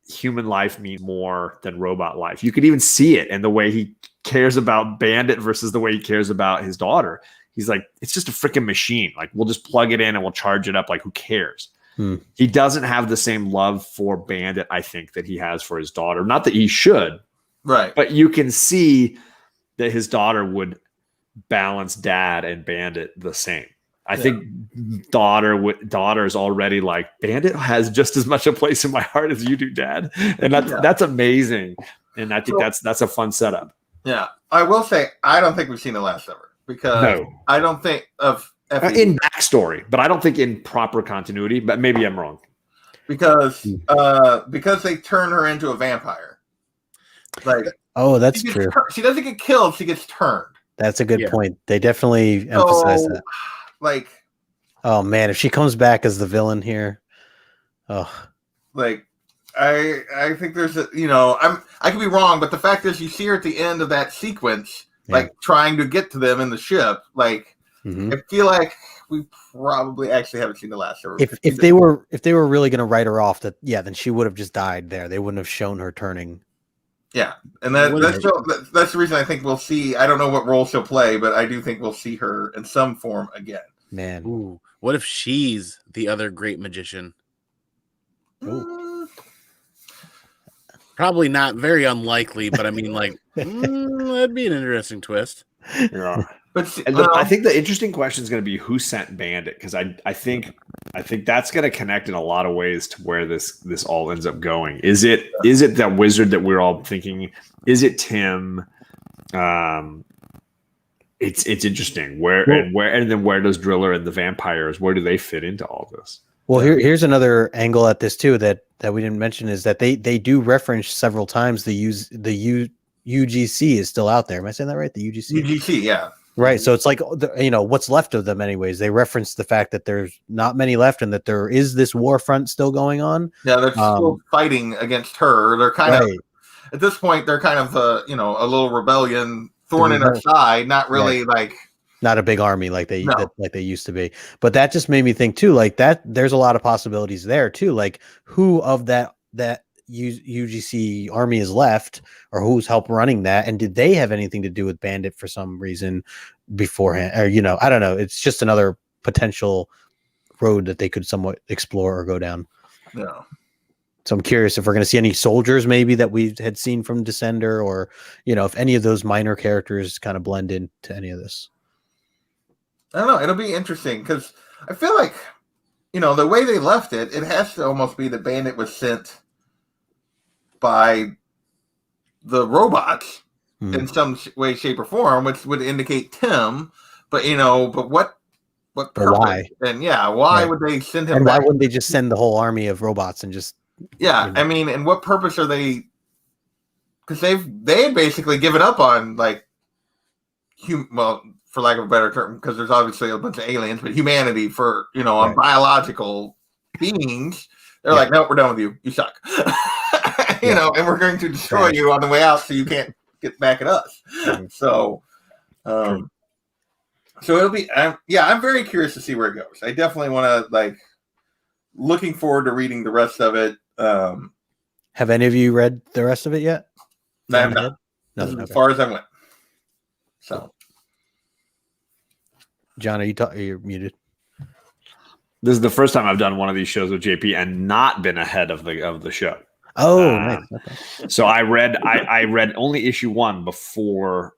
human life means more than robot life. You could even see it in the way he cares about Bandit versus the way he cares about his daughter. He's like, it's just a freaking machine. We'll just plug it in and we'll charge it up. Who cares? He doesn't have the same love for Bandit, I think, that he has for his daughter. Not that he should, Right. but you can see that his daughter would balance Dad and Bandit the same. I think daughter's already like, Bandit has just as much a place in my heart as you do, Dad, and that's amazing. And I think that's a fun setup. Yeah, I will say I don't think we've seen the last of her because I don't think of in backstory, but I don't think in proper continuity. But maybe I'm wrong because they turn her into a vampire. Like, that's true. She doesn't get killed; she gets turned. That's a good point. They definitely emphasize that. Like, oh man, if she comes back as the villain here, like I think there's I could be wrong, but the fact is you see her at the end of that sequence, like trying to get to them in the ship. Like, I feel like we probably actually haven't seen the last of her. If they were really going to write her off, then she would have just died there. They wouldn't have shown her turning. Yeah, and that's the reason I think we'll see. I don't know what role she'll play, but I do think we'll see her in some form again. Man, ooh, what if she's the other great magician? Ooh. Probably not, very unlikely, but I mean, like, that'd be an interesting twist. Yeah. But I think the interesting question is going to be who sent Bandit, because I think that's going to connect in a lot of ways to where this all ends up going. Is it that wizard that we're all thinking? Is it Tim? It's interesting where does Driller and the vampires, where do they fit into all this? Well, here's another angle at this too that we didn't mention is that they do reference several times the UGC is still out there. Am I saying that right? The UGC. UGC, yeah. Right. So it's like, what's left of them anyways. They reference the fact that there's not many left and that there is this war front still going on. Yeah, they're still fighting against her. They're kind of, at this point, they're kind of, a little rebellion, thorn in her side, not really like. Not a big army like they used to be. But that just made me think too, like that there's a lot of possibilities there too. Like who of that UGC army is left, or who's helped running that, and did they have anything to do with Bandit for some reason beforehand, or I don't know. It's just another potential road that they could somewhat explore or go down. Yeah. So I'm curious if we're going to see any soldiers maybe that we had seen from Descender, or if any of those minor characters kind of blend into any of this. I don't know. It'll be interesting because I feel like the way they left it has to almost be that Bandit was sent by the robots in some way, shape, or form, which would indicate Tim. But but what purpose? Why? And why would they send him? And back? why wouldn't they just send the whole army of robots and just? Yeah, I mean, and what purpose are they? Because they had basically given up on like, for lack of a better term, because there's obviously a bunch of aliens, but humanity for on biological beings. They're like, no, we're done with you. You suck. And we're going to destroy you on the way out, so you can't get back at us. So, so it'll be, I'm very curious to see where it goes. I definitely want to looking forward to reading the rest of it. Have any of you read the rest of it yet? No, I'm not. As far as I went. So, John, you're muted. This is the first time I've done one of these shows with JP and not been ahead of the show. Oh, nice. Okay. So I read only issue 1 before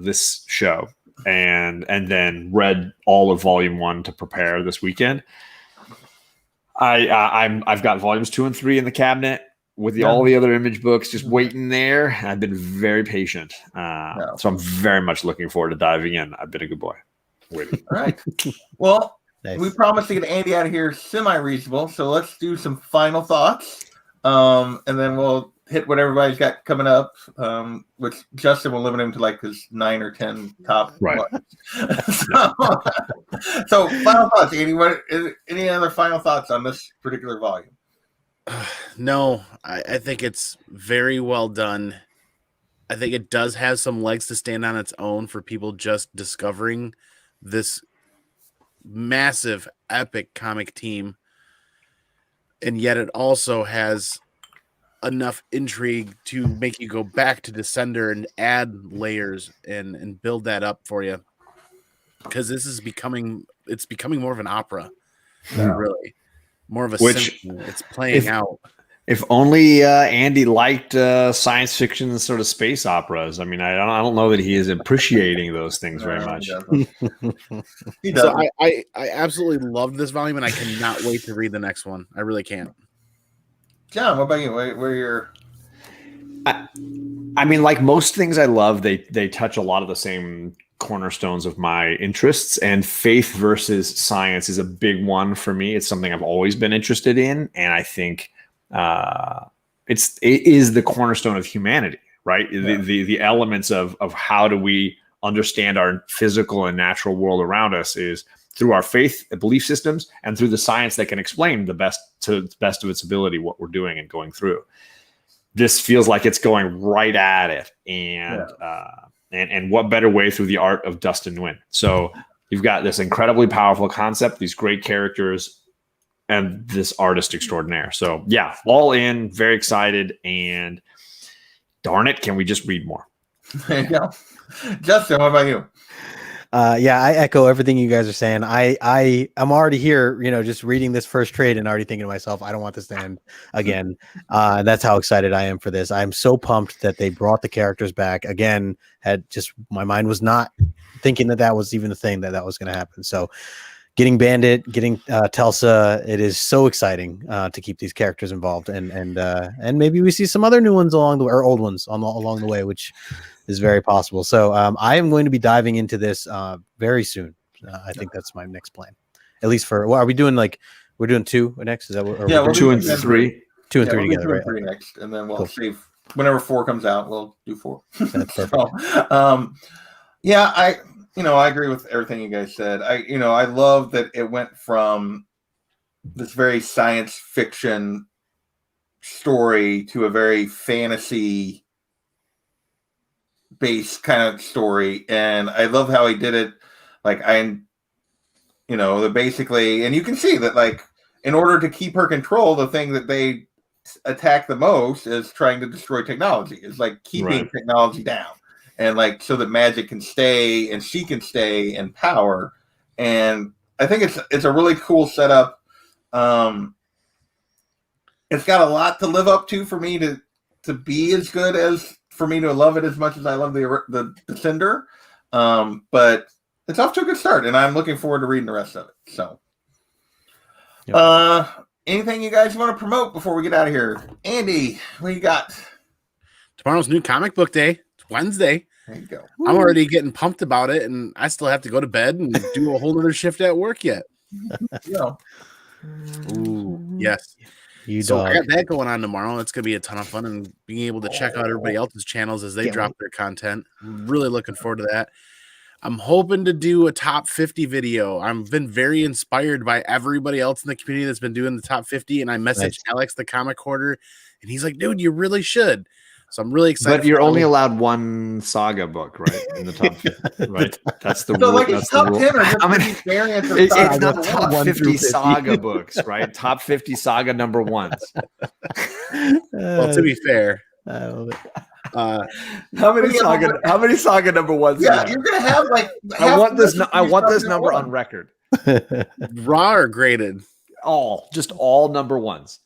this show, and then read all of volume 1 to prepare this weekend. I've got volumes 2 and 3 in the cabinet with all the other image books just waiting there. I've been very patient, so I'm very much looking forward to diving in. I've been a good boy. Waiting. All right. Well, nice. We promised to get Andy out of here semi-reasonable, so let's do some final thoughts. And then we'll hit what everybody's got coming up, which Justin will limit him to like his 9 or 10 top. Right. So final thoughts, Andy. Any other final thoughts on this particular volume? No, I think it's very well done. I think it does have some legs to stand on its own for people just discovering this massive, epic comic team. And yet it also has enough intrigue to make you go back to Descender and add layers and build that up for you. Because this is becoming more of an opera, really. More of a Which, symphony. It's playing out. If only Andy liked science fiction sort of space operas. I mean, I don't know that he is appreciating those things very much. He does. So I absolutely loved this volume, and I cannot wait to read the next one. I really can't. John, what about you? Where your I mean, like most things I love, they touch a lot of the same cornerstones of my interests, and faith versus science is a big one for me. It's something I've always been interested in, and I think it is the cornerstone of humanity, right? Yeah. The elements of how do we understand our physical and natural world around us is through our faith belief systems and through the science that can explain to the best of its ability what we're doing and going through. This feels like it's going right at it, and what better way through the art of Dust and Wind. So you've got this incredibly powerful concept, these great characters, and this artist extraordinaire. So yeah, all in, very excited, and darn it, can we just read more? There you go. Justin, what about you? Yeah, I echo everything you guys are saying. I'm already here, just reading this first trade and already thinking to myself, I don't want this to end again. That's how excited I am for this. I'm so pumped that they brought the characters back again. My mind was not thinking that was even the thing that was going to happen. So getting Bandit, getting Telsa, it is so exciting to keep these characters involved, and maybe we see some other new ones along the way, or old ones along the way, which is very possible. So I am going to be diving into this very soon. I think that's my next plan. At least are we doing we're doing 2 next? Is that what? Yeah, we'll do 2 and 3. 2 and 3 together, 2 and 3 next, and then we'll save whenever 4 comes out. We'll do 4. That's perfect. So, yeah, I agree with everything you guys said. I love that it went from this very science fiction story to a very fantasy based kind of story, and I love how he did it. Basically, and you can see that, in order to keep her control, the thing that they attack the most is trying to destroy technology. Is keeping technology down, and so that magic can stay and she can stay in power. And I think it's a really cool setup. It's got a lot to live up to for me to be as good as. For me to love it as much as I love the Cinder, but it's off to a good start, and I'm looking forward to reading the rest of it. So, anything you guys want to promote before we get out of here? Andy, what you got? Tomorrow's new comic book day. It's Wednesday. There you go. I'm already getting pumped about it, and I still have to go to bed and do a whole other shift at work yet. Ooh, yes. I got that going on tomorrow. It's going to be a ton of fun, and being able to check out everybody else's channels as they drop their content. I'm really looking forward to that. I'm hoping to do a top 50 video. I've been very inspired by everybody else in the community that's been doing the top 50, and I messaged Alex, the comic hoarder, and he's like, dude, you really should. So I'm really excited. But you're only allowed one saga book, right? In the top 50, right? That's the rule. It's top 10 or how many variants? It's not top 50 saga books, right? Top 50 saga number ones. Well, to be fair, how many saga number ones? Yeah, you're gonna have I want this number on record. Raw or graded? Just all number ones.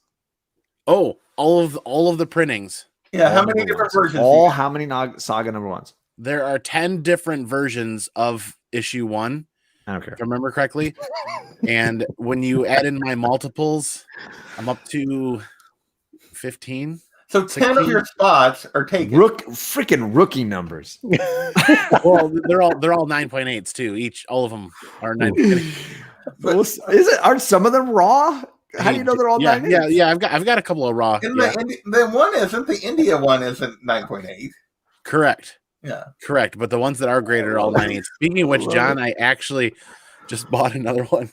Oh, all of the printings. Yeah, how many different versions? How many saga number ones? There are 10 different versions of issue 1. I don't care. If I remember correctly. And when you add in my multiples, I'm up to 15. So 10 of your spots are taken. Freaking rookie numbers. Well, they're all 9.8s too. All of them are 9.8. Aren't some of them raw? How do you know they're all 9.8? Yeah. I've got a couple of raw. And the one isn't. The India one isn't 9.8. Correct. Yeah. Correct. But the ones that are graded are all 9.8. Speaking of which, John, I actually just bought another one.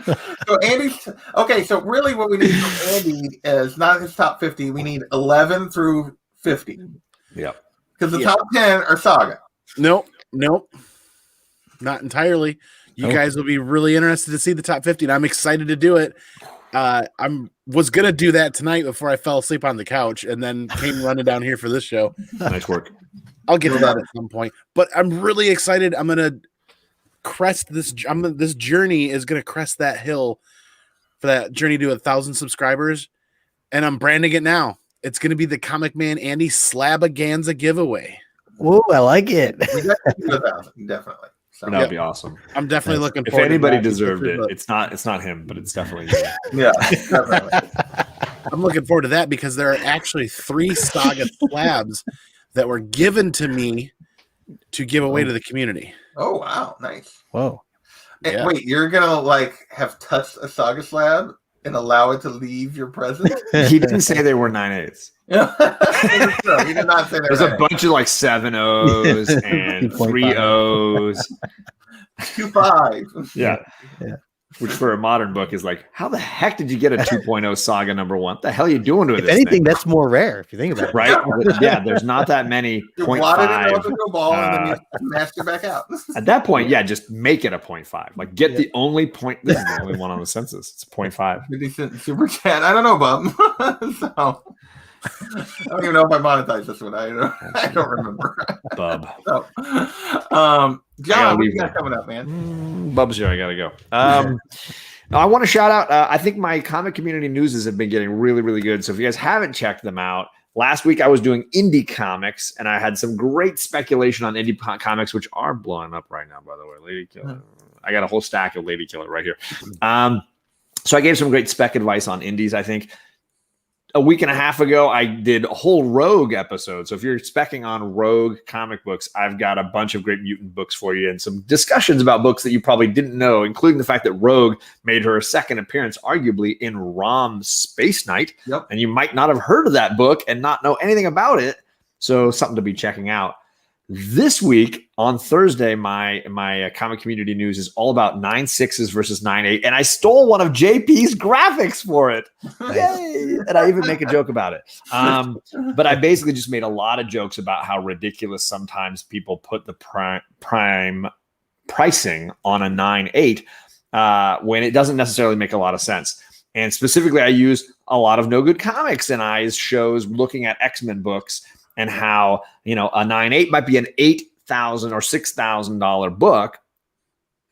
So Andy's okay. So really, what we need from Andy is not his top 50. We need 11 through 50. Yeah. Because the top 10 are saga. Nope. Not entirely. You guys will be really interested to see the top 50, and I'm excited to do it. I was gonna do that tonight before I fell asleep on the couch, and then came running down here for this show. Nice work. I'll get to that at some point, but I'm really excited. I'm gonna crest this. This journey is gonna crest that hill for that journey to 1,000 subscribers, and I'm branding it now. It's gonna be the Comic Man Andy Slabaganza giveaway. Whoa, I like it. We definitely do 1,000, definitely. So, That'd be awesome. I'm definitely looking If forward. anybody to that deserved it, because it's not him, but it's definitely you. yeah, definitely. I'm looking forward to that because there are actually 3 Saga slabs that were given to me to give away to the community. Oh wow, nice. Whoa. And Yeah. wait, you're gonna like have touched a Saga slab and allow it to leave your presence? He didn't say they were 9/8. Yeah, no, he did not say that. There's a bunch of like 7 O's and 3 O's. 2.5. Yeah. Yeah. Which for a modern book is like, how the heck did you get a 2.0 Saga number 1? What the hell are you doing with If this anything, thing? that's more rare if you think about it. Right? Yeah, there's not that many You wadded it 0.5. into a ball and then you mashed it back out. At that point, yeah, just make it a 0.5. Like get the only point. This is the only one on the census. It's 0.5. 50 cent super chat. I don't know, Bub. So I don't even know if I monetized this one. I don't remember. Bub. So, I John, what you leave got it. coming up, man? Bub's here. I gotta go. I want to shout out. I think my comic community newses have been getting really, really good. So if you guys haven't checked them out, last week I was doing indie comics, and I had some great speculation on indie comics, which are blowing up right now. By the way, Lady Killer. I got a whole stack of Lady Killer right here. So I gave some great spec advice on indies. I think a week and a half ago, I did a whole Rogue episode. So if you're specking on Rogue comic books, I've got a bunch of great mutant books for you and some discussions about books that you probably didn't know, including the fact that Rogue made her second appearance, arguably, in Rom's Space Knight. Yep. And you might not have heard of that book and not know anything about it. So something to be checking out. This week on Thursday, my comic community news is all about 9.6s versus 9.8, and I stole one of JP's graphics for it. Yay! And I even make a joke about it. But I basically just made a lot of jokes about how ridiculous sometimes people put the prime pricing on a 9.8 when it doesn't necessarily make a lot of sense. And specifically, I use a lot of No Good Comics and Eyes shows looking at X-Men books and how, a 9.8 might be an $8,000 or $6,000 book,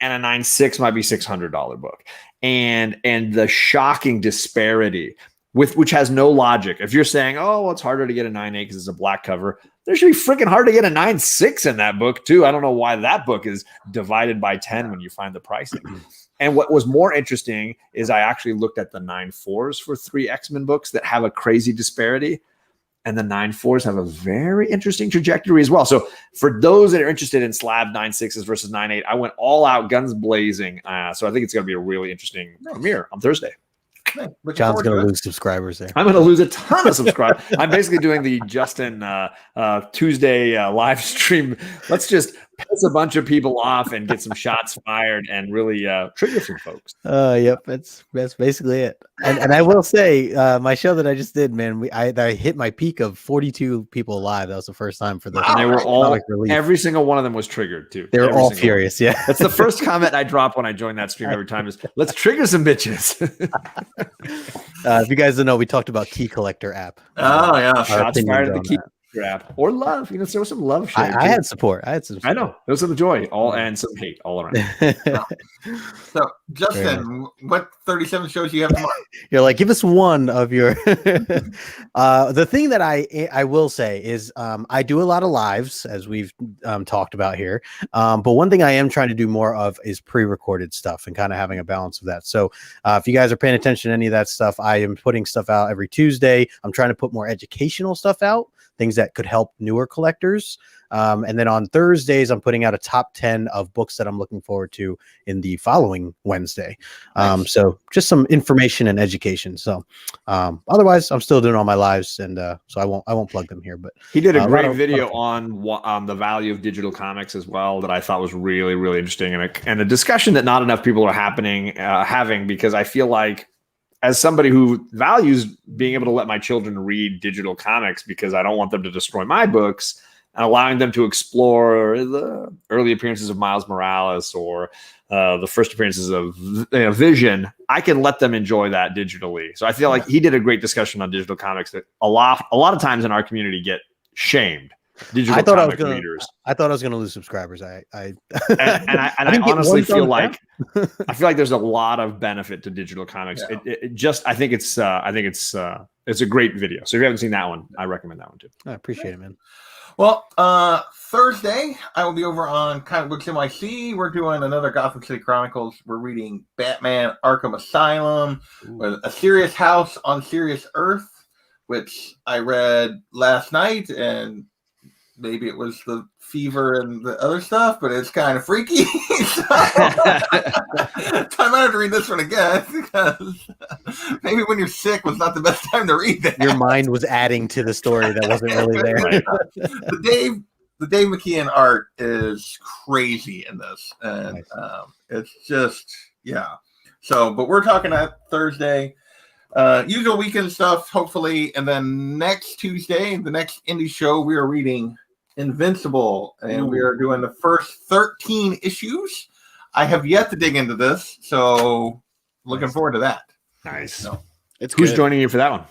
and a 9.6 might be $600 book. And the shocking disparity which has no logic. If you're saying, oh, well, it's harder to get a 9.8 because it's a black cover, there should be freaking hard to get a 9.6 in that book too. I don't know why that book is divided by 10 when you find the pricing. And what was more interesting is I actually looked at the 9.4s for 3 X-Men books that have a crazy disparity. And the 9.4s have a very interesting trajectory as well. So for those that are interested in slab 9.6s versus 9.8, I went all out, guns blazing. So I think it's going to be a really interesting premiere on Thursday. John's going to lose subscribers there. I'm going to lose a ton of subscribers. I'm basically doing the Justin Tuesday live stream. Let's just piss a bunch of people off and get some shots fired and really trigger some folks. Yep, that's basically it. And I will say, my show that I just did, man, I hit my peak of 42 people live. That was the first time for the. And they were all, every single one of them was triggered too. They were all furious. Yeah, that's the first comment I drop when I join that stream every time is, let's trigger some bitches. If you guys don't know, we talked about Key Collector app. Oh yeah, shots fired at the Key app or love. There was some love. I had support. I know there was some joy, and some hate all around. So Justin, what 37 shows do you have tomorrow? You're like, give us one of your. The thing that I will say is I do a lot of lives, as we've talked about here. But one thing I am trying to do more of is pre-recorded stuff and kind of having a balance of that. So if you guys are paying attention to any of that stuff, I am putting stuff out every Tuesday. I'm trying to put more educational stuff out, things that could help newer collectors. And then on Thursdays, I'm putting out a top 10 of books that I'm looking forward to in the following Wednesday. Nice. So just some information and education. So otherwise, I'm still doing all my lives, and so I won't plug them here. But he did a great video on the value of digital comics as well that I thought was really, really interesting, and a discussion that not enough people are having, because I feel like, as somebody who values being able to let my children read digital comics because I don't want them to destroy my books, and allowing them to explore the early appearances of Miles Morales or the first appearances of Vision, I can let them enjoy that digitally. So I feel like he did a great discussion on digital comics that a lot of times in our community get shamed. digital I thought I was comic gonna. readers. I thought I was gonna lose subscribers. I And I didn't get honestly one feel thumbs like down. I feel like there's a lot of benefit to digital comics. Yeah. It just I think it's a great video. So if you haven't seen that one, I recommend that one too. I appreciate it, man. Well, Thursday I will be over on Comic Books NYC. We're doing another Gotham City Chronicles. We're reading Batman: Arkham Asylum, with A Serious House on Serious Earth, which I read last night, and maybe it was the fever and the other stuff, but it's kind of freaky. So, I might have to read this one again because maybe when you're sick was not the best time to read that. Your mind was adding to the story that wasn't really there. Right. The Dave McKeon art is crazy in this, and Nice. it's just So, but we're talking at Thursday. Usual weekend stuff, hopefully, and then next Tuesday, the next indie show, we are reading Invincible, and we are doing the first 13 issues. I have yet to dig into this, so looking forward to that. Nice. So, Who's joining you for that one?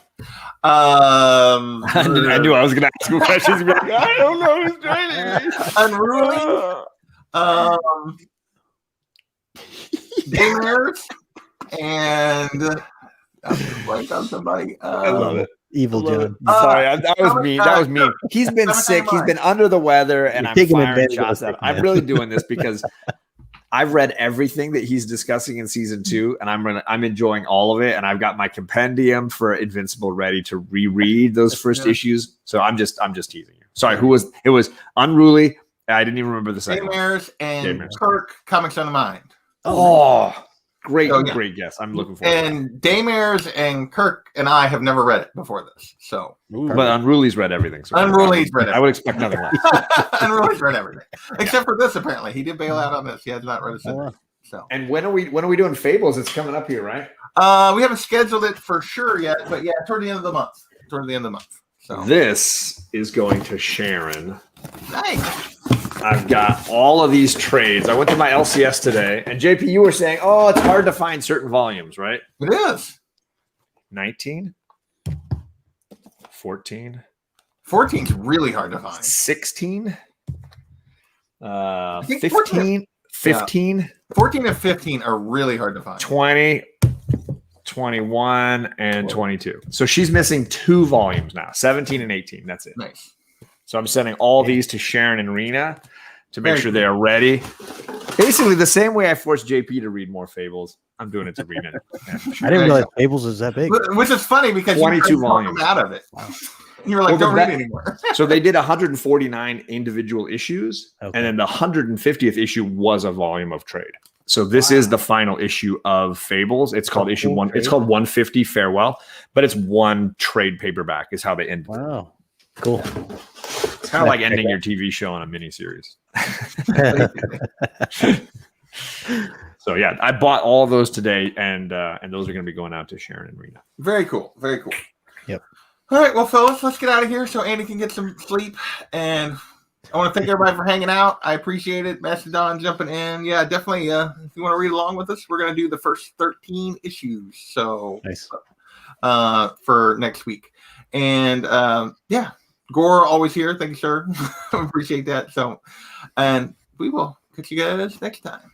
I I knew I was going to ask you questions. And be like, I don't know who's joining me. Unruly, Gamers, and blank on somebody. I love it. Evil John. Sorry, that was mean. That was mean. He's been sick. He's been under the weather, and You're I'm taking firing advantage of shots the at him. sick I'm man. really doing this because I've read everything that he's discussing in season 2, and I'm enjoying all of it. And I've got my compendium for Invincible ready to reread those first issues. So I'm just teasing you. Sorry, who was it? Was Unruly. I didn't even remember the second one. Gamers and Gamers. Kirk, Comics on the Mind. Oh, great, Oh, yeah. great guess. I'm looking forward to And Daymers and Kirk and I have never read it before this. So it. But Unruly's read everything. So Unruly's read I would expect nothing less. Unruly's read everything. Except for this, apparently. He did bail out on this. He has not read it. So And when are we doing Fables? It's coming up here, right? we haven't scheduled it for sure yet, but yeah, toward the end of the month. So This is going to Sharon. nice. I've got all of these trades. I went to my LCS today, and JP, you were saying, oh, it's hard to find certain volumes, right? It is. 19, 14, 14's really hard to find. 16, think 15, 15, 14 and 15 are really hard to find. 20, 21, and 22. So she's missing 2 volumes now, 17 and 18. That's it. Nice. So I'm sending all these to Sharon and Rena to make Very sure cool. they are ready. Basically, the same way I forced JP to read more Fables, I'm doing it to Rena. I didn't realize Fables is that big. Which is funny because 22 you volumes. out of it. You were like, Well, don't the read anymore. So they did 149 individual issues, Okay. and then the 150th issue was a volume of trade. So this is the final issue of Fables. It's called issue 1. It's called 150 Farewell, but it's one trade paperback is how they end. Wow. Cool. It's kind of like ending your TV show on a miniseries. So yeah, I bought all of those today, and those are going to be going out to Sharon and Rena. Very cool. Very cool. Yep. All right, well, fellas, let's get out of here so Andy can get some sleep. And I want to thank everybody for hanging out. I appreciate it. Mastodon jumping in. Yeah, definitely. If you want to read along with us, we're going to do the first 13 issues. So Nice. for next week. And yeah, Gore always here. Thank you, sir. Appreciate that. So, and we will catch you guys next time.